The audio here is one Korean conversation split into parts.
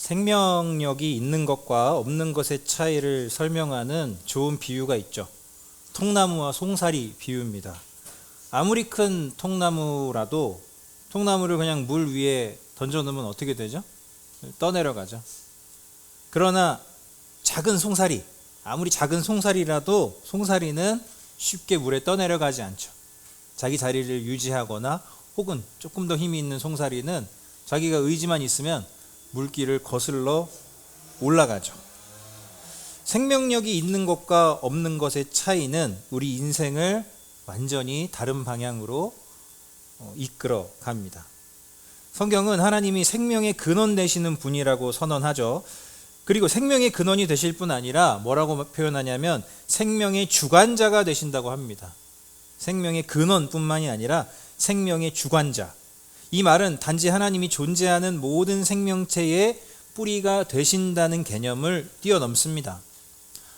생명력이 있는 것과 없는 것의 차이를 설명하는 좋은 비유가 있죠. 통나무와 송사리 비유입니다. 아무리 큰 통나무라도 통나무를 그냥 물 위에 던져놓으면 어떻게 되죠? 떠내려가죠. 그러나 작은 송사리, 아무리 작은 송사리라도 송사리는 쉽게 물에 떠내려가지 않죠. 자기 자리를 유지하거나 혹은 조금 더 힘이 있는 송사리는 자기가 의지만 있으면 물길을 거슬러 올라가죠. 생명력이 있는 것과 없는 것의 차이는 우리 인생을 완전히 다른 방향으로 이끌어 갑니다. 성경은 하나님이 생명의 근원 되시는 분이라고 선언하죠. 그리고 생명의 근원이 되실 뿐 아니라 뭐라고 표현하냐면 생명의 주관자가 되신다고 합니다. 생명의 근원뿐만이 아니라 생명의 주관자. 이 말은 단지 하나님이 존재하는 모든 생명체의 뿌리가 되신다는 개념을 뛰어넘습니다.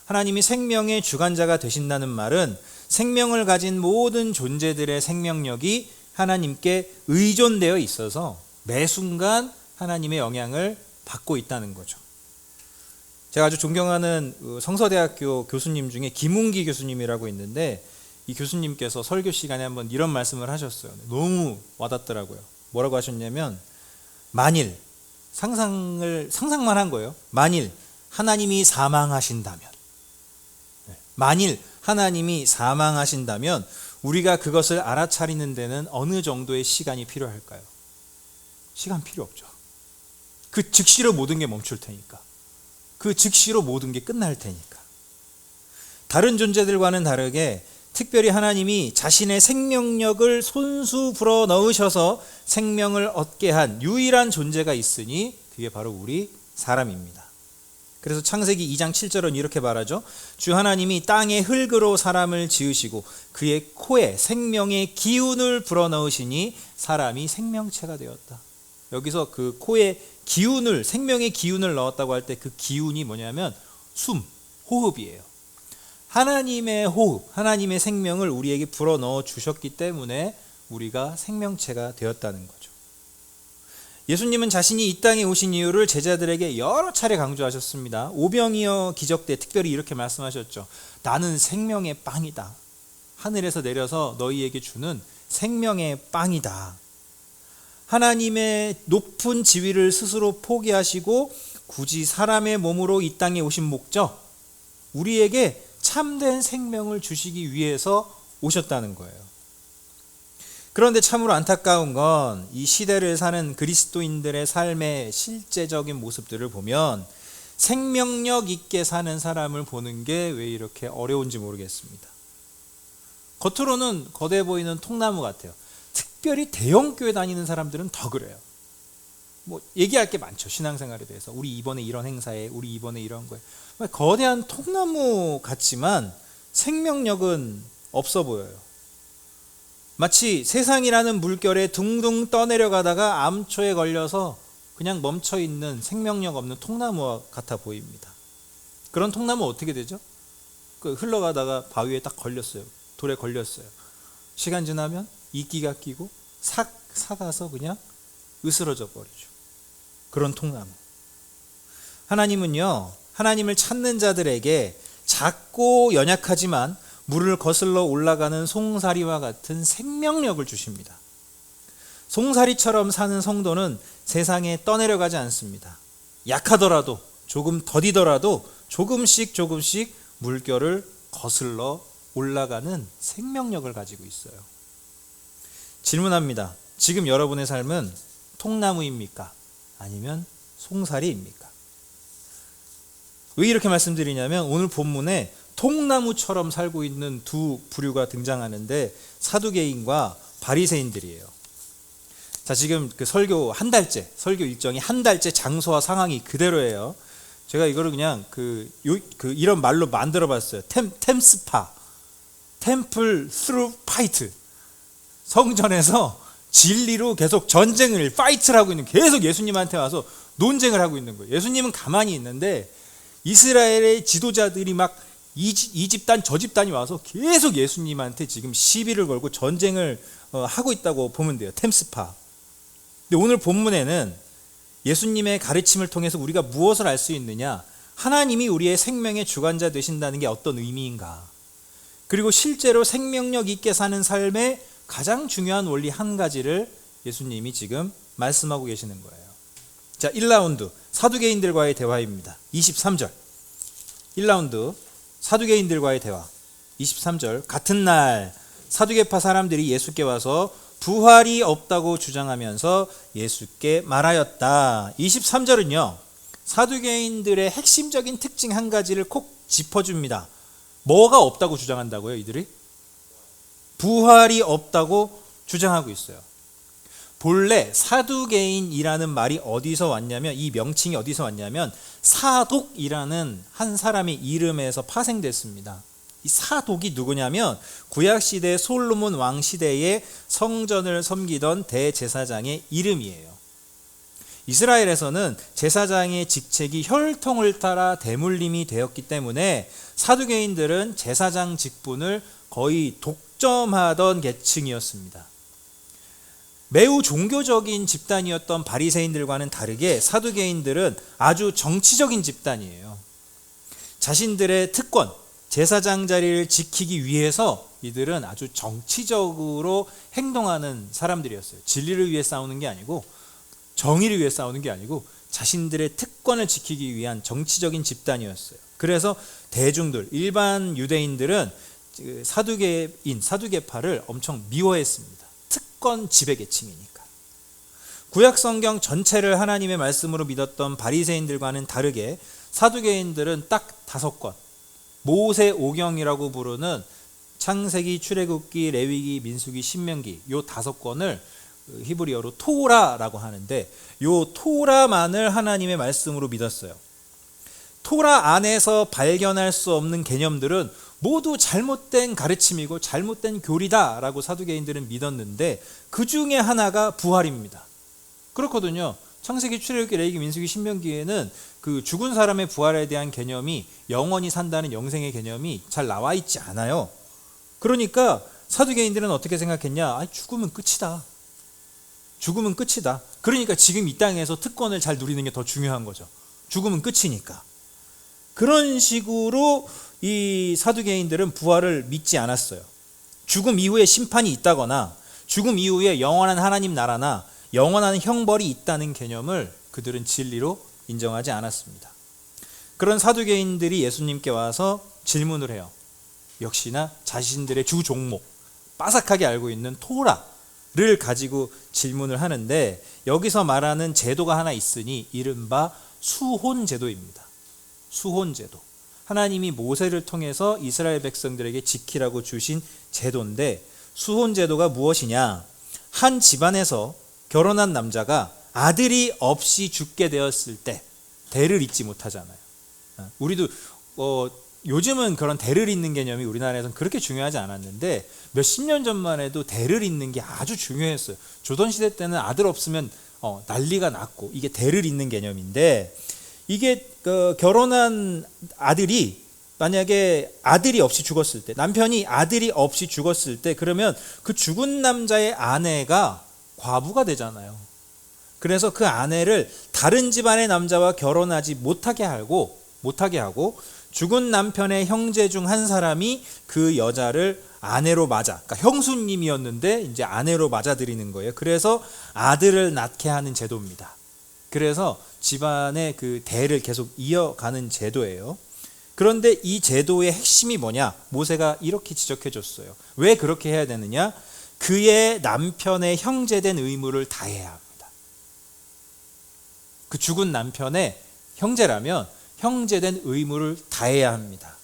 하나님이 생명의 주관자가 되신다는 말은 생명을 가진 모든 존재들의 생명력이 하나님께 의존되어 있어서 매 순간 하나님의 영향을 받고 있다는 거죠. 제가 아주 존경하는 성서대학교 교수님 중에 김웅기 교수님이라고 있는데 이 교수님께서 설교 시간에 한번 이런 말씀을 하셨어요. 너무 와닿더라고요. 뭐라고 하셨냐면 만일 상상만 한 거예요. 만일 하나님이 사망하신다면 우리가 그것을 알아차리는 데는 어느 정도의 시간이 필요할까요? 시간 필요 없죠. 그 즉시로 모든 게 멈출 테니까. 그 즉시로 모든 게 끝날 테니까. 다른 존재들과는 다르게 특별히 하나님이 자신의 생명력을 손수 불어 넣으셔서 생명을 얻게 한 유일한 존재가 있으니 그게 바로 우리 사람입니다. 그래서 창세기 2장 7절은 이렇게 말하죠. 주 하나님이 땅의 흙으로 사람을 지으시고 그의 코에 생명의 기운을 불어넣으시니 사람이 생명체가 되었다. 여기서 그 코에 기운을, 생명의 기운을 넣었다고 할 때 그 기운이 뭐냐면 숨, 호흡이에요. 하나님의 호흡, 하나님의 생명을 우리에게 불어넣어 주셨기 때문에 우리가 생명체가 되었다는 거죠. 예수님은 자신이 이 땅에 오신 이유를 제자들에게 여러 차례 강조하셨습니다. 오병이어 기적 때 특별히 이렇게 말씀하셨죠. 나는 생명의 빵이다. 하늘에서 내려서 너희에게 주는 생명의 빵이다. 하나님의 높은 지위를 스스로 포기하시고 굳이 사람의 몸으로 이 땅에 오신 목적, 우리에게 참된 생명을 주시기 위해서 오셨다는 거예요. 그런데 참으로 안타까운 건 이 시대를 사는 그리스도인들의 삶의 실제적인 모습들을 보면 생명력 있게 사는 사람을 보는 게 왜 이렇게 어려운지 모르겠습니다. 겉으로는 거대 보이는 통나무 같아요. 특별히 대형교회 다니는 사람들은 더 그래요. 뭐 얘기할 게 많죠. 신앙생활에 대해서. 우리 이번에 이런 행사에, 우리 이번에 이런 거에. 거대한 통나무 같지만 생명력은 없어 보여요. 마치 세상이라는 물결에 둥둥 떠내려가다가 암초에 걸려서 그냥 멈춰있는 생명력 없는 통나무와 같아 보입니다. 그런 통나무 어떻게 되죠? 흘러가다가 바위에 딱 걸렸어요. 돌에 걸렸어요. 시간 지나면 이끼가 끼고 싹 삭아서 그냥 으스러져 버리죠. 그런 통나무. 하나님은요, 하나님을 찾는 자들에게 작고 연약하지만 물을 거슬러 올라가는 송사리와 같은 생명력을 주십니다. 송사리처럼 사는 성도는 세상에 떠내려가지 않습니다. 약하더라도, 조금 더디더라도 조금씩 물결을 거슬러 올라가는 생명력을 가지고 있어요. 질문합니다. 지금 여러분의 삶은 통나무입니까? 아니면 송사리입니까? 왜 이렇게 말씀드리냐면 오늘 본문에 통나무처럼 살고 있는 두 부류가 등장하는데 사두개인과 바리새인들이에요. 자, 지금 그 설교 일정이 한 달째 장소와 상황이 그대로예요. 제가 이거를 그냥 이런 말로 만들어 봤어요. 템스파, 템플 스루 파이트. 성전에서 진리로 계속 전쟁을, 파이트를 하고 있는, 계속 예수님한테 와서 논쟁을 하고 있는 거예요. 예수님은 가만히 있는데 이스라엘의 지도자들이 막 이 집단 저 집단이 와서 계속 예수님한테 지금 시비를 걸고 전쟁을 하고 있다고 보면 돼요. 템스파. 근데 오늘 본문에는 예수님의 가르침을 통해서 우리가 무엇을 알 수 있느냐? 하나님이 우리의 생명의 주관자 되신다는 게 어떤 의미인가? 그리고 실제로 생명력 있게 사는 삶의 가장 중요한 원리 한 가지를 예수님이 지금 말씀하고 계시는 거예요. 자, 1라운드 사두개인들과의 대화입니다. 23절 1라운드 사두개인들과의 대화 23절 같은 날 사두개파 사람들이 예수께 와서 부활이 없다고 주장하면서 예수께 말하였다. 23절은요 사두개인들의 핵심적인 특징 한 가지를 콕 짚어줍니다. 뭐가 없다고 주장한다고요? 이들이? 부활이 없다고 주장하고 있어요. 본래 사두개인이라는 말이 어디서 왔냐면, 이 명칭이 어디서 왔냐면 사독이라는 한 사람의 이름에서 파생됐습니다. 이 사독이 누구냐면 구약시대 솔로몬 왕 시대에 성전을 섬기던 대제사장의 이름이에요. 이스라엘에서는 제사장의 직책이 혈통을 따라 대물림이 되었기 때문에 사두개인들은 제사장 직분을 거의 독점하던 계층이었습니다. 매우 종교적인 집단이었던 바리새인들과는 다르게 사두개인들은 아주 정치적인 집단이에요. 자신들의 특권, 제사장 자리를 지키기 위해서 이들은 아주 정치적으로 행동하는 사람들이었어요. 진리를 위해 싸우는 게 아니고, 정의를 위해 싸우는 게 아니고 자신들의 특권을 지키기 위한 정치적인 집단이었어요. 그래서 대중들, 일반 유대인들은 사두개인, 사두개파를 엄청 미워했습니다. 특권 지배계층이니까. 구약 성경 전체를 하나님의 말씀으로 믿었던 바리새인들과는 다르게 사두개인들은 딱 5권, 모세 오경이라고 부르는 창세기, 출애굽기, 레위기, 민수기, 신명기, 요 5권을 히브리어로 토라라고 하는데, 요 토라만을 하나님의 말씀으로 믿었어요. 토라 안에서 발견할 수 없는 개념들은 모두 잘못된 가르침이고 잘못된 교리다라고 사두개인들은 믿었는데, 그 중에 하나가 부활입니다. 그렇거든요. 창세기, 출애굽기, 레위기, 민수기, 신명기에는 그 죽은 사람의 부활에 대한 개념이, 영원히 산다는 영생의 개념이 잘 나와 있지 않아요. 그러니까 사두개인들은 어떻게 생각했냐? 죽으면 끝이다. 죽으면 끝이다. 그러니까 지금 이 땅에서 특권을 잘 누리는 게 더 중요한 거죠. 죽으면 끝이니까. 그런 식으로 이 사두개인들은 부활을 믿지 않았어요. 죽음 이후에 심판이 있다거나 죽음 이후에 영원한 하나님 나라나 영원한 형벌이 있다는 개념을 그들은 진리로 인정하지 않았습니다. 그런 사두개인들이 예수님께 와서 질문을 해요. 역시나 자신들의 주 종목, 빠삭하게 알고 있는 토라를 가지고 질문을 하는데, 여기서 말하는 제도가 하나 있으니 이른바 수혼제도입니다. 수혼제도. 하나님이 모세를 통해서 이스라엘 백성들에게 지키라고 주신 제도인데, 수혼제도가 무엇이냐? 한 집안에서 결혼한 남자가 아들이 없이 죽게 되었을 때 대를 잇지 못하잖아요. 우리도 요즘은 그런 대를 잇는 개념이 우리나라에서는 그렇게 중요하지 않았는데, 몇십 년 전만 해도 대를 잇는 게 아주 중요했어요. 조선시대 때는 아들 없으면 난리가 났고, 이게 대를 잇는 개념인데, 이게 결혼한 아들이 만약에 아들이 없이 죽었을 때, 남편이 아들이 없이 죽었을 때, 그러면 그 죽은 남자의 아내가 과부가 되잖아요. 그래서 그 아내를 다른 집안의 남자와 결혼하지 못하게 하고 죽은 남편의 형제 중 한 사람이 그 여자를 아내로 맞아, 그러니까 형수님이었는데 이제 아내로 맞아들이는 거예요. 그래서 아들을 낳게 하는 제도입니다. 그래서 집안의 그 대를 계속 이어가는 제도예요. 그런데 이 제도의 핵심이 뭐냐? 모세가 이렇게 지적해 줬어요. 왜 그렇게 해야 되느냐? 그의 남편의 형제된 의무를 다해야 합니다. 그 죽은 남편의 형제라면 형제된 의무를 다해야 합니다.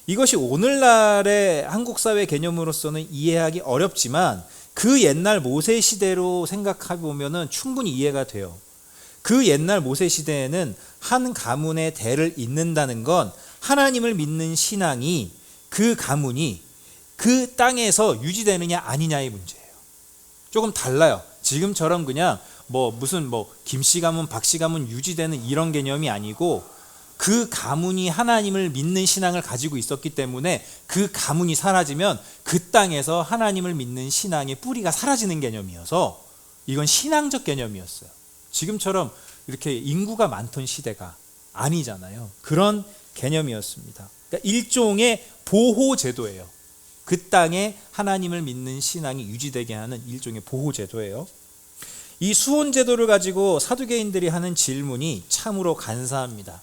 이것이 오늘날의 한국 사회 개념으로서는 이해하기 어렵지만, 그 옛날 모세 시대로 생각해 보면은 충분히 이해가 돼요. 그 옛날 모세 시대에는 한 가문의 대를 잇는다는 건 하나님을 믿는 신앙이, 그 가문이 그 땅에서 유지되느냐 아니냐의 문제예요. 조금 달라요. 지금처럼 그냥 무슨 김씨 가문, 박씨 가문 유지되는 이런 개념이 아니고, 그 가문이 하나님을 믿는 신앙을 가지고 있었기 때문에 그 가문이 사라지면 그 땅에서 하나님을 믿는 신앙의 뿌리가 사라지는 개념이어서 이건 신앙적 개념이었어요. 지금처럼 이렇게 인구가 많던 시대가 아니잖아요. 그런 개념이었습니다. 그러니까 일종의 보호제도예요. 그 땅에 하나님을 믿는 신앙이 유지되게 하는 일종의 보호제도예요. 이 수혼제도를 가지고 사두개인들이 하는 질문이 참으로 간사합니다.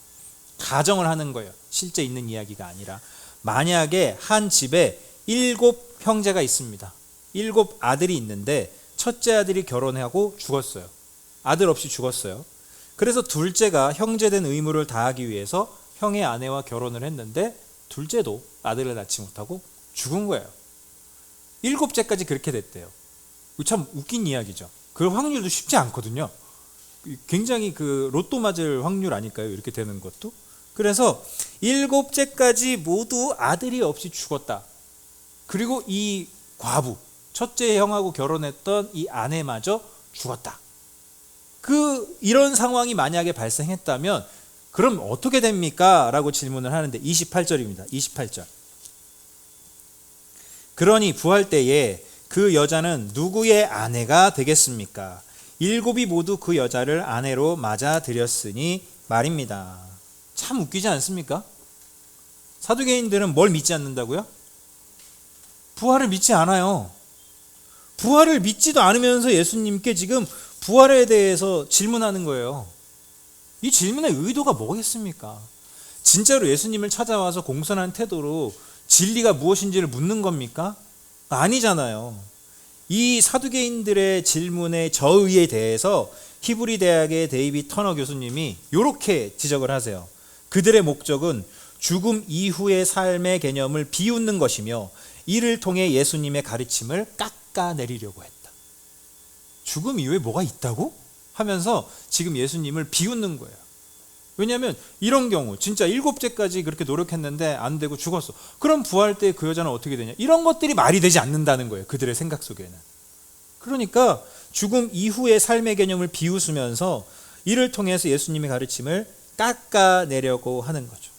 가정을 하는 거예요. 실제 있는 이야기가 아니라. 만약에 한 집에 7 형제가 있습니다. 7 아들이 있는데 첫째 아들이 결혼하고 죽었어요. 아들 없이 죽었어요. 그래서 둘째가 형제된 의무를 다하기 위해서 형의 아내와 결혼을 했는데 둘째도 아들을 낳지 못하고 죽은 거예요. 7째까지 그렇게 됐대요. 참 웃긴 이야기죠. 그 확률도 쉽지 않거든요. 굉장히 그 로또 맞을 확률 아닐까요? 이렇게 되는 것도. 그래서 7째까지 모두 아들이 없이 죽었다. 그리고 이 과부, 첫째 형하고 결혼했던 이 아내마저 죽었다. 이런 상황이 만약에 발생했다면 그럼 어떻게 됩니까? 라고 질문을 하는데 28절입니다. 28절. 그러니 부활 때에 그 여자는 누구의 아내가 되겠습니까? 7이 모두 그 여자를 아내로 맞아들였으니 말입니다. 참 웃기지 않습니까? 사두개인들은 뭘 믿지 않는다고요? 부활을 믿지 않아요. 부활을 믿지도 않으면서 예수님께 지금 부활에 대해서 질문하는 거예요. 이 질문의 의도가 뭐겠습니까? 진짜로 예수님을 찾아와서 공손한 태도로 진리가 무엇인지를 묻는 겁니까? 아니잖아요. 이 사두개인들의 질문의 저의에 대해서 히브리 대학의 데이빗 터너 교수님이 이렇게 지적을 하세요. 그들의 목적은 죽음 이후의 삶의 개념을 비웃는 것이며 이를 통해 예수님의 가르침을 깎아내리려고 했다. 죽음 이후에 뭐가 있다고? 하면서 지금 예수님을 비웃는 거예요. 왜냐하면 이런 경우 진짜 7째까지 그렇게 노력했는데 안 되고 죽었어. 그럼 부활 때 그 여자는 어떻게 되냐? 이런 것들이 말이 되지 않는다는 거예요. 그들의 생각 속에는. 그러니까 죽음 이후의 삶의 개념을 비웃으면서 이를 통해서 예수님의 가르침을 깎아내려고 하는 거죠.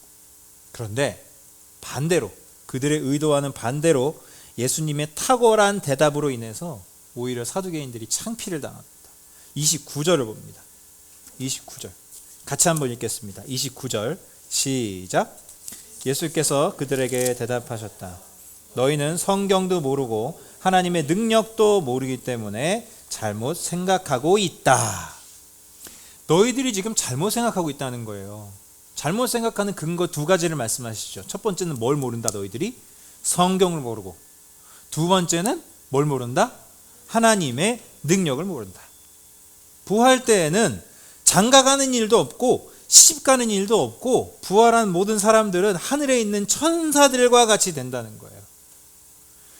그런데 반대로 그들의 의도와는 반대로 예수님의 탁월한 대답으로 인해서 오히려 사두개인들이 창피를 당합니다. 29절을 봅니다. 29절. 같이 한번 읽겠습니다. 29절 시작. 예수께서 그들에게 대답하셨다. 너희는 성경도 모르고 하나님의 능력도 모르기 때문에 잘못 생각하고 있다. 너희들이 지금 잘못 생각하고 있다는 거예요. 잘못 생각하는 근거 2가지를 말씀하시죠. 첫 번째는 뭘 모른다 너희들이? 성경을 모르고. 두 번째는 뭘 모른다? 하나님의 능력을 모른다. 부활 때에는 장가가는 일도 없고 시집가는 일도 없고 부활한 모든 사람들은 하늘에 있는 천사들과 같이 된다는 거예요.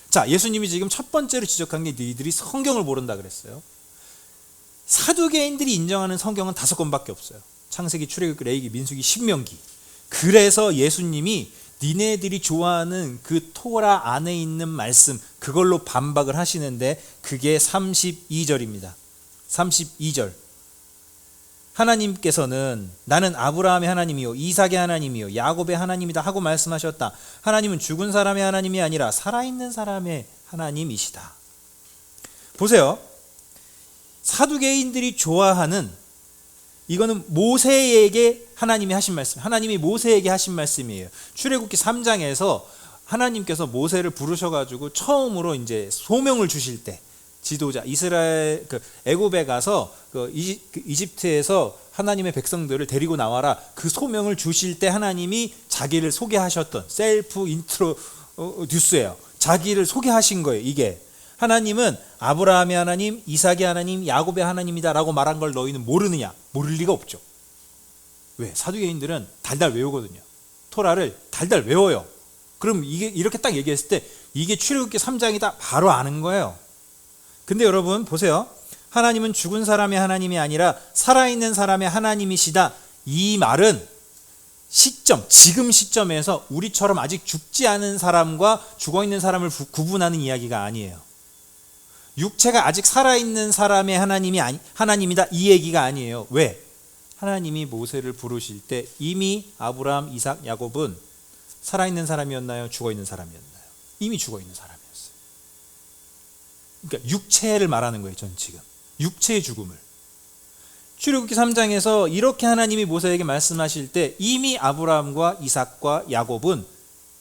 자, 예수님이 지금 첫 번째로 지적한 게 너희들이 성경을 모른다 그랬어요. 사두개인들이 인정하는 성경은 5권밖에 없어요. 창세기, 출애굽기, 레위기, 민수기, 신명기. 그래서 예수님이 니네들이 좋아하는 그 토라 안에 있는 말씀 그걸로 반박을 하시는데 그게 32절입니다. 32절. 하나님께서는 나는 아브라함의 하나님이요 이삭의 하나님이요 야곱의 하나님이다 하고 말씀하셨다. 하나님은 죽은 사람의 하나님이 아니라 살아있는 사람의 하나님이시다. 보세요. 사두개인들이 좋아하는 이거는 모세에게 하나님이 하신 말씀, 하나님이 모세에게 하신 말씀이에요. 출애굽기 3장에서 하나님께서 모세를 부르셔가지고 처음으로 이제 소명을 주실 때 지도자 이스라엘 애굽에 가서 이집트에서 하나님의 백성들을 데리고 나와라 그 소명을 주실 때 하나님이 자기를 소개하셨던 셀프 인트로듀스예요. 자기를 소개하신 거예요. 이게 하나님은 아브라함의 하나님, 이삭의 하나님, 야곱의 하나님이다라고 말한 걸 너희는 모르느냐? 모를 리가 없죠. 왜? 사두개인들은 달달 외우거든요. 토라를 달달 외워요. 그럼 이게 이렇게 딱 얘기했을 때 이게 출애굽기 3장이다 바로 아는 거예요. 근데 여러분 보세요. 하나님은 죽은 사람의 하나님이 아니라 살아있는 사람의 하나님이시다. 이 말은 지금 시점에서 우리처럼 아직 죽지 않은 사람과 죽어있는 사람을 구분하는 이야기가 아니에요. 육체가 아직 살아있는 사람의 하나님이다 이 얘기가 아니에요. 왜? 하나님이 모세를 부르실 때 이미 아브라함, 이삭, 야곱은 살아있는 사람이었나요? 죽어있는 사람이었나요? 이미 죽어있는 사람이었어요. 그러니까 육체를 말하는 거예요. 전 지금 육체의 죽음을. 출애굽기 3장에서 이렇게 하나님이 모세에게 말씀하실 때 이미 아브라함과 이삭과 야곱은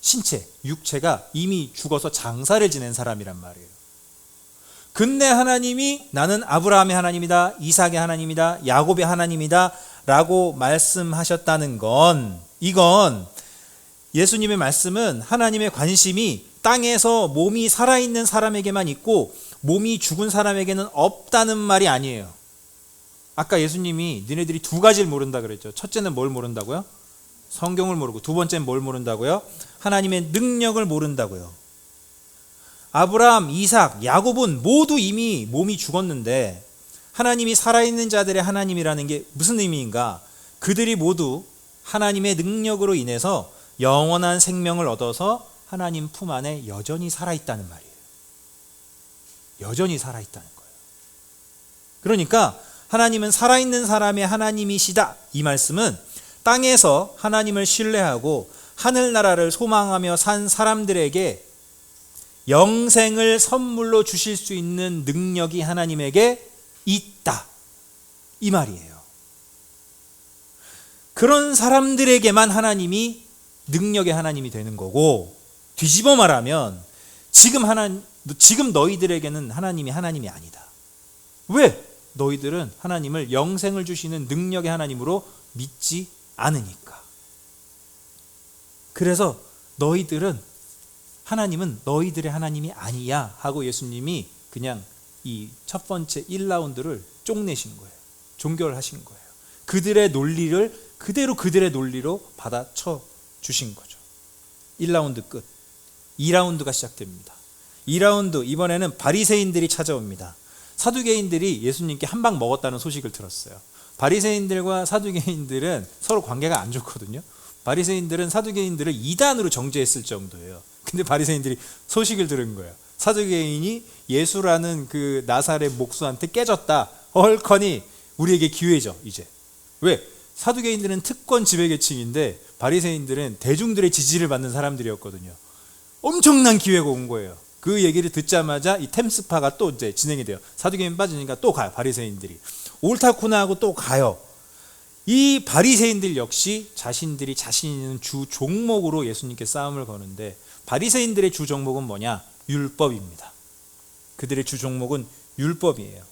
신체, 육체가 이미 죽어서 장사를 지낸 사람이란 말이에요. 근데 하나님이 나는 아브라함의 하나님이다, 이삭의 하나님이다, 야곱의 하나님이다 라고 말씀하셨다는 건, 이건 예수님의 말씀은 하나님의 관심이 땅에서 몸이 살아있는 사람에게만 있고 몸이 죽은 사람에게는 없다는 말이 아니에요. 아까 예수님이 너네들이 두 가지를 모른다 그랬죠. 첫째는 뭘 모른다고요? 성경을 모르고, 두 번째는 뭘 모른다고요? 하나님의 능력을 모른다고요. 아브라함, 이삭, 야곱은 모두 이미 몸이 죽었는데 하나님이 살아있는 자들의 하나님이라는 게 무슨 의미인가? 그들이 모두 하나님의 능력으로 인해서 영원한 생명을 얻어서 하나님 품 안에 여전히 살아있다는 말이에요. 여전히 살아있다는 거예요. 그러니까 하나님은 살아있는 사람의 하나님이시다. 이 말씀은 땅에서 하나님을 신뢰하고 하늘나라를 소망하며 산 사람들에게 영생을 선물로 주실 수 있는 능력이 하나님에게 있다. 이 말이에요. 그런 사람들에게만 하나님이 능력의 하나님이 되는 거고, 뒤집어 말하면 지금 너희들에게는 하나님이 하나님이 아니다. 왜? 너희들은 하나님을 영생을 주시는 능력의 하나님으로 믿지 않으니까. 그래서 하나님은 너희들의 하나님이 아니야 하고 예수님이 그냥 이 첫 번째 1라운드를 쪽내신 거예요. 종결하신 거예요. 그들의 논리를 그대로 그들의 논리로 받아쳐 주신 거죠. 1라운드 끝. 2라운드가 시작됩니다. 2라운드, 이번에는 바리새인들이 찾아옵니다. 사두개인들이 예수님께 한 방 먹었다는 소식을 들었어요. 바리새인들과 사두개인들은 서로 관계가 안 좋거든요. 바리새인들은 사두개인들을 이단으로 정죄했을 정도예요. 근데 바리새인들이 소식을 들은 거예요. 사두개인이 예수라는 그 나사렛 목수한테 깨졌다. 헐커니 우리에게 기회죠, 이제. 왜? 사두개인들은 특권 지배계층인데 바리새인들은 대중들의 지지를 받는 사람들이었거든요. 엄청난 기회가 온 거예요. 그 얘기를 듣자마자 이 템스파가 또 이제 진행이 돼요. 사두개인 빠지니까 또 가요, 바리새인들이. 옳다구나 하고 또 가요. 이 바리새인들 역시 자신들이 자신 있는 주 종목으로 예수님께 싸움을 거는데, 바리새인들의 주 종목은 뭐냐? 율법입니다. 그들의 주 종목은 율법이에요.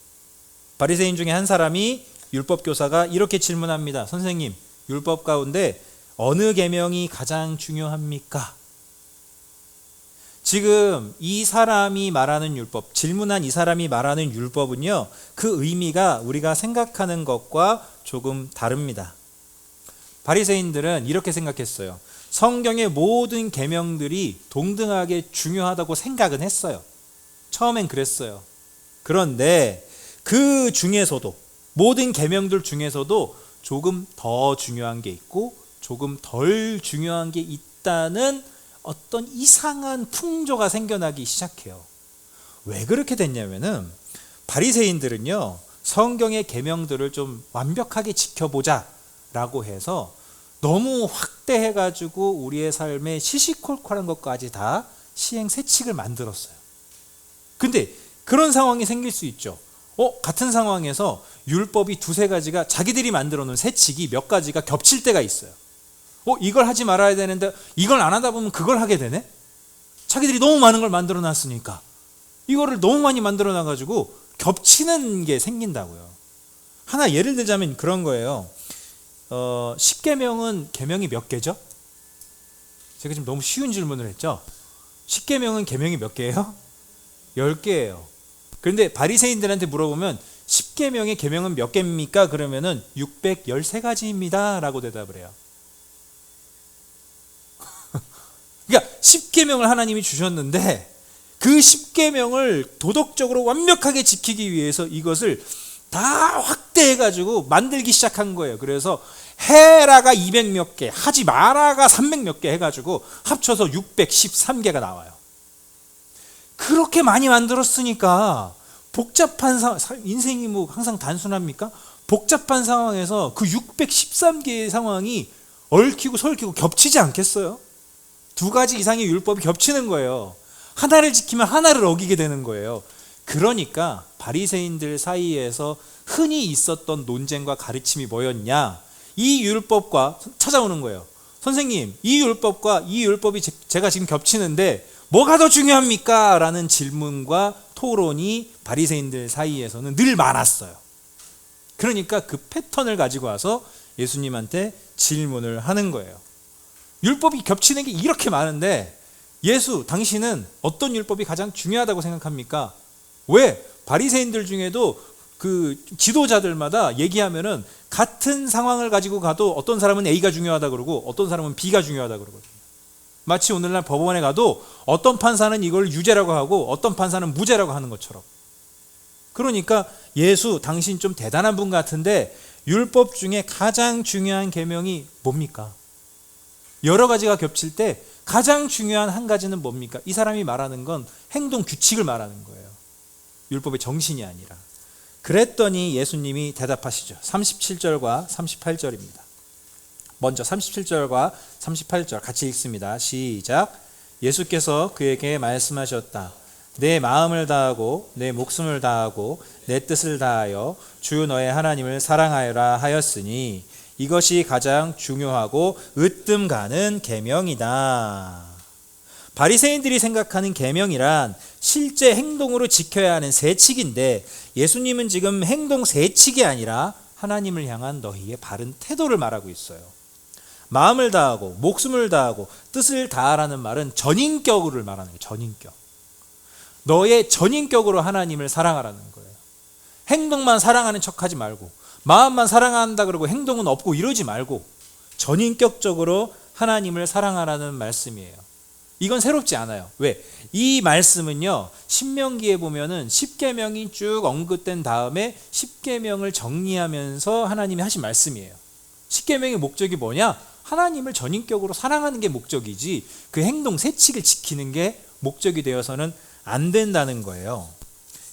바리새인 중에 한 사람이 율법 교사가 이렇게 질문합니다. 선생님, 율법 가운데 어느 계명이 가장 중요합니까? 지금 이 사람이 말하는 율법, 질문한 이 사람이 말하는 율법은요, 그 의미가 우리가 생각하는 것과 조금 다릅니다. 바리새인들은 이렇게 생각했어요. 성경의 모든 계명들이 동등하게 중요하다고 생각은 했어요. 처음엔 그랬어요. 그런데 그 중에서도, 모든 계명들 중에서도 조금 더 중요한 게 있고 조금 덜 중요한 게 있다는 어떤 이상한 풍조가 생겨나기 시작해요. 왜 그렇게 됐냐면은, 바리새인들은요, 성경의 계명들을 좀 완벽하게 지켜보자 라고 해서 너무 확대해가지고 우리의 삶에 시시콜콜한 것까지 다 시행세칙을 만들었어요. 근데 그런 상황이 생길 수 있죠. 같은 상황에서 율법이 두세 가지가, 자기들이 만들어 놓은 세칙이 몇 가지가 겹칠 때가 있어요. 이걸 하지 말아야 되는데 이걸 안 하다 보면 그걸 하게 되네? 자기들이 너무 많은 걸 만들어 놨으니까 이거를 너무 많이 만들어 놔가지고 겹치는 게 생긴다고요. 하나 예를 들자면 그런 거예요. 10계명은 계명이 몇 개죠? 제가 지금 너무 쉬운 질문을 했죠? 10계명은 계명이 몇 개예요? 10개예요. 그런데 바리새인들한테 물어보면 10계명의 계명은 몇 개입니까? 그러면은 613가지입니다 라고 대답을 해요. 그러니까 10계명을 하나님이 주셨는데 그 10계명을 도덕적으로 완벽하게 지키기 위해서 이것을 다 확대해가지고 만들기 시작한 거예요. 그래서 해라가 200몇 개, 하지 마라가 300몇 개 해가지고 합쳐서 613개가 나와요. 그렇게 많이 만들었으니까 복잡한 인생이 뭐 항상 단순합니까? 복잡한 상황에서 그 613개의 상황이 얽히고 설키고 겹치지 않겠어요? 두 가지 이상의 율법이 겹치는 거예요. 하나를 지키면 하나를 어기게 되는 거예요. 그러니까 바리새인들 사이에서 흔히 있었던 논쟁과 가르침이 뭐였냐? 이 율법과 찾아오는 거예요. 선생님, 이 율법과 이 율법이 제가 지금 겹치는데 뭐가 더 중요합니까? 라는 질문과 토론이 바리새인들 사이에서는 늘 많았어요. 그러니까 그 패턴을 가지고 와서 예수님한테 질문을 하는 거예요. 율법이 겹치는 게 이렇게 많은데 예수, 당신은 어떤 율법이 가장 중요하다고 생각합니까? 왜? 바리새인들 중에도 그 지도자들마다 얘기하면은 같은 상황을 가지고 가도 어떤 사람은 A가 중요하다 그러고 어떤 사람은 B가 중요하다 그러거든요. 마치 오늘날 법원에 가도 어떤 판사는 이걸 유죄라고 하고 어떤 판사는 무죄라고 하는 것처럼. 그러니까 예수, 당신 좀 대단한 분 같은데 율법 중에 가장 중요한 계명이 뭡니까? 여러 가지가 겹칠 때 가장 중요한 한 가지는 뭡니까? 이 사람이 말하는 건 행동 규칙을 말하는 거예요. 율법의 정신이 아니라. 그랬더니 예수님이 대답하시죠. 37절과 38절입니다. 먼저 37절과 38절 같이 읽습니다. 시작. 예수께서 그에게 말씀하셨다. 내 마음을 다하고 내 목숨을 다하고 내 뜻을 다하여 주 너의 하나님을 사랑하여라 하였으니 이것이 가장 중요하고 으뜸 가는 계명이다. 바리새인들이 생각하는 계명이란 실제 행동으로 지켜야 하는 세칙인데 예수님은 지금 행동 세칙이 아니라 하나님을 향한 너희의 바른 태도를 말하고 있어요. 마음을 다하고 목숨을 다하고 뜻을 다하라는 말은 전인격을 말하는 거예요. 전인격. 너의 전인격으로 하나님을 사랑하라는 거예요. 행동만 사랑하는 척하지 말고 마음만 사랑한다 그러고 행동은 없고 이러지 말고 전인격적으로 하나님을 사랑하라는 말씀이에요. 이건 새롭지 않아요. 왜? 이 말씀은요, 신명기에 보면은 10계명이 쭉 언급된 다음에 10계명을 정리하면서 하나님이 하신 말씀이에요. 10계명의 목적이 뭐냐? 하나님을 전인격으로 사랑하는 게 목적이지 그 행동 세칙을 지키는 게 목적이 되어서는 안 된다는 거예요.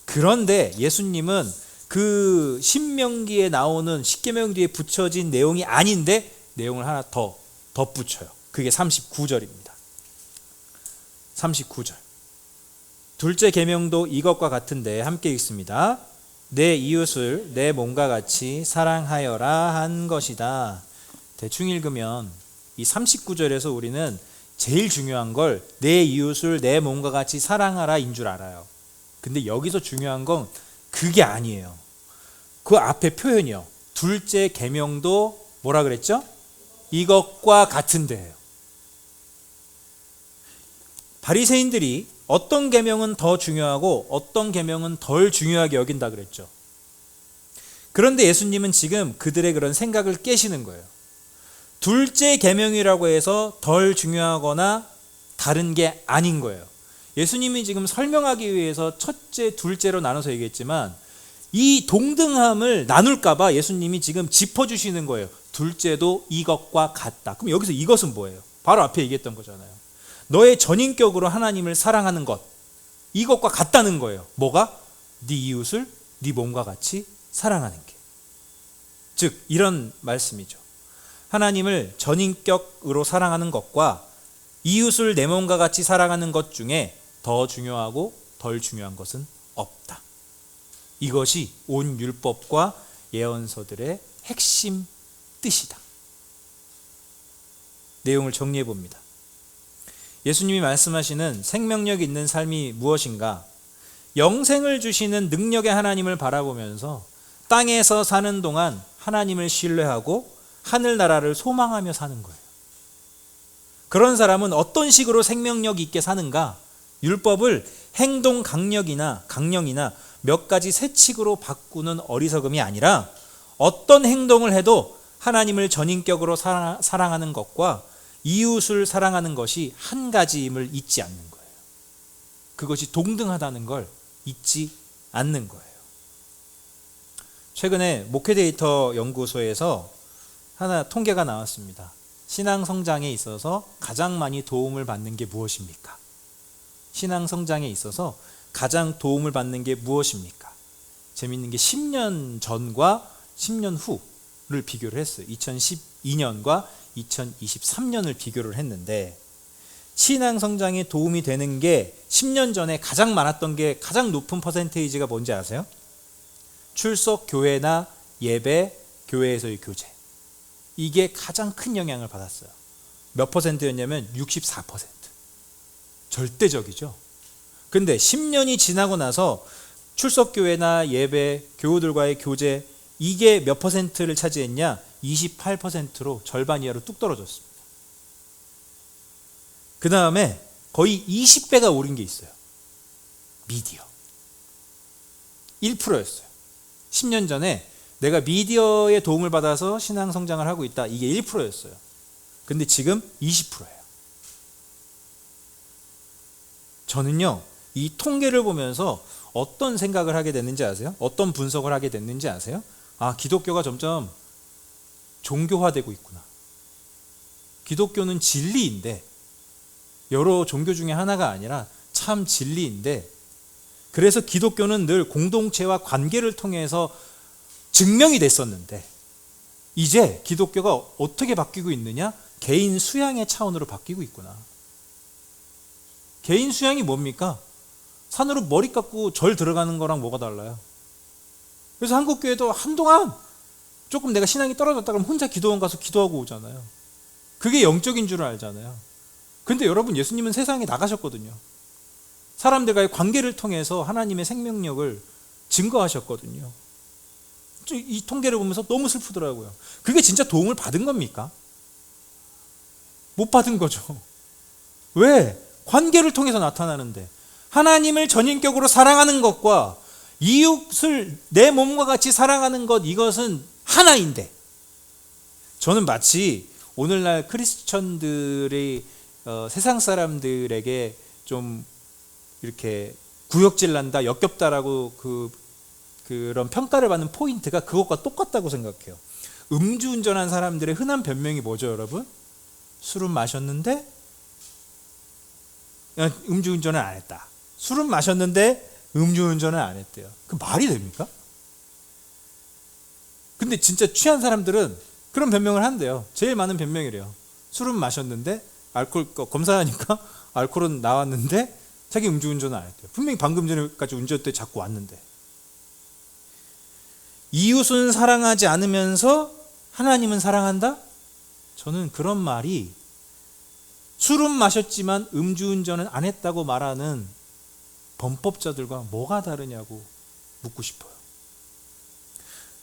그런데 예수님은 그 신명기에 나오는 10계명 뒤에 붙여진 내용이 아닌데 내용을 하나 더 덧붙여요. 그게 39절입니다. 39절. 둘째 계명도 이것과 같은데 함께 읽습니다. 내 이웃을 내 몸과 같이 사랑하여라 한 것이다. 대충 읽으면 이 39절에서 우리는 제일 중요한 걸 내 이웃을 내 몸과 같이 사랑하라인 줄 알아요. 근데 여기서 중요한 건 그게 아니에요. 그 앞에 표현이요. 둘째 계명도 뭐라 그랬죠? 이것과 같은데요. 바리새인들이 어떤 계명은 더 중요하고 어떤 계명은 덜 중요하게 여긴다 그랬죠. 그런데 예수님은 지금 그들의 그런 생각을 깨시는 거예요. 둘째 계명이라고 해서 덜 중요하거나 다른 게 아닌 거예요. 예수님이 지금 설명하기 위해서 첫째, 둘째로 나눠서 얘기했지만 이 동등함을 나눌까 봐 예수님이 지금 짚어주시는 거예요. 둘째도 이것과 같다. 그럼 여기서 이것은 뭐예요? 바로 앞에 얘기했던 거잖아요. 너의 전인격으로 하나님을 사랑하는 것, 이것과 같다는 거예요. 뭐가? 네 이웃을 네 몸과 같이 사랑하는 게. 즉 이런 말씀이죠. 하나님을 전인격으로 사랑하는 것과 이웃을 내 몸과 같이 사랑하는 것 중에 더 중요하고 덜 중요한 것은 없다. 이것이 온 율법과 예언서들의 핵심 뜻이다. 내용을 정리해 봅니다. 예수님이 말씀하시는 생명력 있는 삶이 무엇인가? 영생을 주시는 능력의 하나님을 바라보면서 땅에서 사는 동안 하나님을 신뢰하고 하늘나라를 소망하며 사는 거예요. 그런 사람은 어떤 식으로 생명력 있게 사는가? 율법을 행동 강령이나 몇 가지 세칙으로 바꾸는 어리석음이 아니라 어떤 행동을 해도 하나님을 전인격으로 사랑하는 것과 이웃을 사랑하는 것이 한 가지임을 잊지 않는 거예요. 그것이 동등하다는 걸 잊지 않는 거예요. 최근에 목회데이터 연구소에서 하나 통계가 나왔습니다. 신앙 성장에 있어서 가장 많이 도움을 받는 게 무엇입니까? 신앙 성장에 있어서 가장 도움을 받는 게 무엇입니까? 재미있는 게 10년 전과 10년 후를 비교를 했어요. 2012년과 2023년을 비교를 했는데 신앙 성장에 도움이 되는 게 10년 전에 가장 많았던 게 가장 높은 퍼센테이지가 뭔지 아세요? 출석 교회나 예배, 교회에서의 교제. 이게 가장 큰 영향을 받았어요. 몇 퍼센트였냐면 64%. 절대적이죠. 근데 10년이 지나고 나서 출석 교회나 예배, 교우들과의 교제, 이게 몇 퍼센트를 차지했냐? 28%로 절반 이하로 뚝 떨어졌습니다. 그 다음에 거의 20배가 오른 게 있어요. 미디어. 1%였어요. 10년 전에 내가 미디어의 도움을 받아서 신앙 성장을 하고 있다. 이게 1%였어요. 근데 지금 20%예요. 저는요, 이 통계를 보면서 어떤 생각을 하게 됐는지 아세요? 어떤 분석을 하게 됐는지 아세요? 아, 기독교가 점점 종교화되고 있구나. 기독교는 진리인데, 여러 종교 중에 하나가 아니라 참 진리인데, 그래서 기독교는 늘 공동체와 관계를 통해서 증명이 됐었는데, 이제 기독교가 어떻게 바뀌고 있느냐? 개인 수양의 차원으로 바뀌고 있구나. 개인 수양이 뭡니까? 산으로 머리 깎고 절 들어가는 거랑 뭐가 달라요? 그래서 한국교회도 한동안 조금 내가 신앙이 떨어졌다 그러면 혼자 기도원 가서 기도하고 오잖아요. 그게 영적인 줄 알잖아요. 근데 여러분, 예수님은 세상에 나가셨거든요. 사람들과의 관계를 통해서 하나님의 생명력을 증거하셨거든요. 이 통계를 보면서 너무 슬프더라고요. 그게 진짜 도움을 받은 겁니까? 못 받은 거죠. 왜? 관계를 통해서 나타나는데, 하나님을 전인격으로 사랑하는 것과 이웃을 내 몸과 같이 사랑하는 것, 이것은 하나인데, 저는 마치 오늘날 크리스천들의 세상 사람들에게 좀 이렇게 구역질 난다, 역겹다라고 그런 평가를 받는 포인트가 그것과 똑같다고 생각해요. 음주운전한 사람들의 흔한 변명이 뭐죠, 여러분? 술은 마셨는데 음주운전은 안 했다. 술은 마셨는데 음주운전은 안 했대요. 그 말이 됩니까? 근데 진짜 취한 사람들은 그런 변명을 한대요. 제일 많은 변명이래요. 술은 마셨는데 알코올 검사하니까 알코올은 나왔는데 자기 음주운전은 안 했대요. 분명히 방금 전에까지 운전대 잡고 왔는데. 이웃은 사랑하지 않으면서 하나님은 사랑한다? 저는 그런 말이 술은 마셨지만 음주운전은 안 했다고 말하는 범법자들과 뭐가 다르냐고 묻고 싶어요.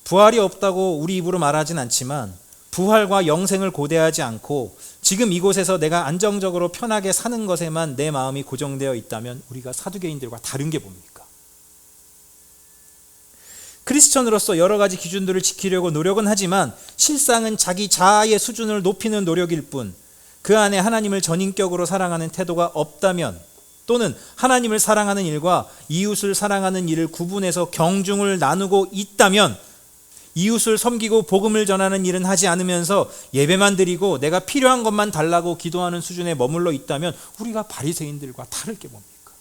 부활이 없다고 우리 입으로 말하진 않지만 부활과 영생을 고대하지 않고 지금 이곳에서 내가 안정적으로 편하게 사는 것에만 내 마음이 고정되어 있다면 우리가 사두개인들과 다른 게 뭡니까? 크리스천으로서 여러 가지 기준들을 지키려고 노력은 하지만 실상은 자기 자아의 수준을 높이는 노력일 뿐, 그 안에 하나님을 전인격으로 사랑하는 태도가 없다면, 또는 하나님을 사랑하는 일과 이웃을 사랑하는 일을 구분해서 경중을 나누고 있다면, 이웃을 섬기고 복음을 전하는 일은 하지 않으면서 예배만 드리고 내가 필요한 것만 달라고 기도하는 수준에 머물러 있다면 우리가 바리새인들과 다를 게 뭡니까?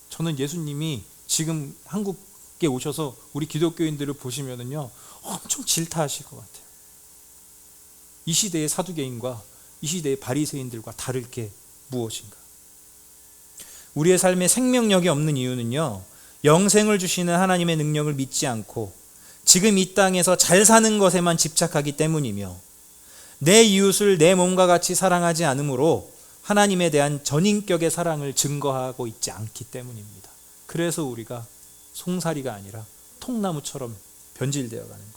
저는 예수님이 지금 한국에 오셔서 우리 기독교인들을 보시면은요, 엄청 질타하실 것 같아요. 이 시대의 사두개인과 이 시대의 바리새인들과 다를 게 무엇인가? 우리의 삶에 생명력이 없는 이유는요, 영생을 주시는 하나님의 능력을 믿지 않고 지금 이 땅에서 잘 사는 것에만 집착하기 때문이며, 내 이웃을 내 몸과 같이 사랑하지 않으므로 하나님에 대한 전인격의 사랑을 증거하고 있지 않기 때문입니다. 그래서 우리가 송사리가 아니라 통나무처럼 변질되어 가는 거예요.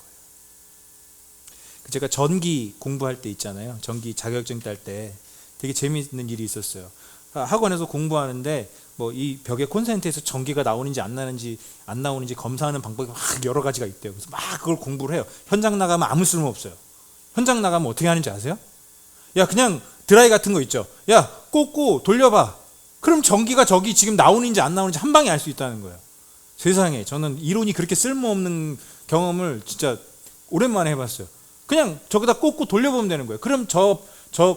제가 전기 공부할 때 있잖아요. 전기 자격증 딸 때 되게 재미있는 일이 있었어요. 학원에서 공부하는데 뭐 이 벽에 콘센트에서 전기가 나오는지 안 나는지 안 나오는지 검사하는 방법이 막 여러 가지가 있대요. 그래서 막 그걸 공부를 해요. 현장 나가면 아무 쓸모 없어요. 현장 나가면 어떻게 하는지 아세요? 야, 그냥 드라이 같은 거 있죠. 야, 꽂고 돌려봐. 그럼 전기가 저기 지금 나오는지 안 나오는지 한 방에 알 수 있다는 거예요. 세상에, 저는 이론이 그렇게 쓸모없는 경험을 진짜 오랜만에 해봤어요. 그냥 저기다 꽂고 돌려보면 되는 거예요. 그럼 저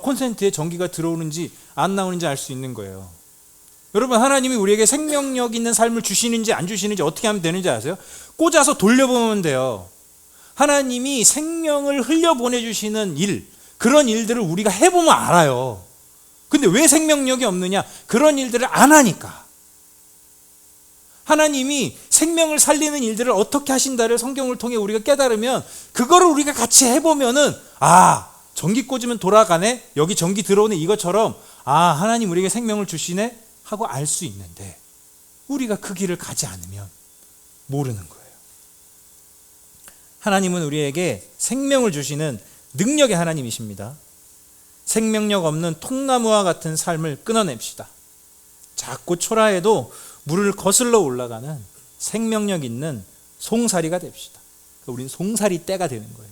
콘센트에 전기가 들어오는지 안 나오는지 알 수 있는 거예요. 여러분, 하나님이 우리에게 생명력 있는 삶을 주시는지 안 주시는지 어떻게 하면 되는지 아세요? 꽂아서 돌려보면 돼요. 하나님이 생명을 흘려보내주시는 일, 그런 일들을 우리가 해보면 알아요. 근데 왜 생명력이 없느냐? 그런 일들을 안 하니까. 하나님이 생명을 살리는 일들을 어떻게 하신다를 성경을 통해 우리가 깨달으면 그거를 우리가 같이 해보면은 전기 꽂으면 돌아가네? 여기 전기 들어오네? 이것처럼 하나님 우리에게 생명을 주시네? 하고 알 수 있는데 우리가 그 길을 가지 않으면 모르는 거예요. 하나님은 우리에게 생명을 주시는 능력의 하나님이십니다. 생명력 없는 통나무와 같은 삶을 끊어냅시다. 작고 초라해도 물을 거슬러 올라가는 생명력 있는 송사리가 됩시다. 우린 송사리 떼가 되는 거예요.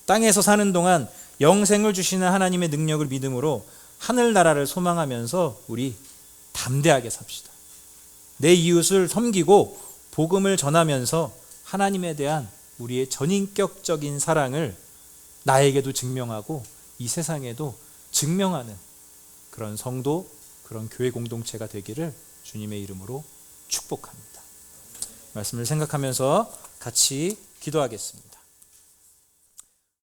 땅에서 사는 동안 영생을 주시는 하나님의 능력을 믿음으로 하늘나라를 소망하면서 우리 담대하게 삽시다. 내 이웃을 섬기고 복음을 전하면서 하나님에 대한 우리의 전인격적인 사랑을 나에게도 증명하고 이 세상에도 증명하는 그런 성도, 그런 교회 공동체가 되기를 주님의 이름으로 축복합니다. 말씀을 생각하면서 같이 기도하겠습니다.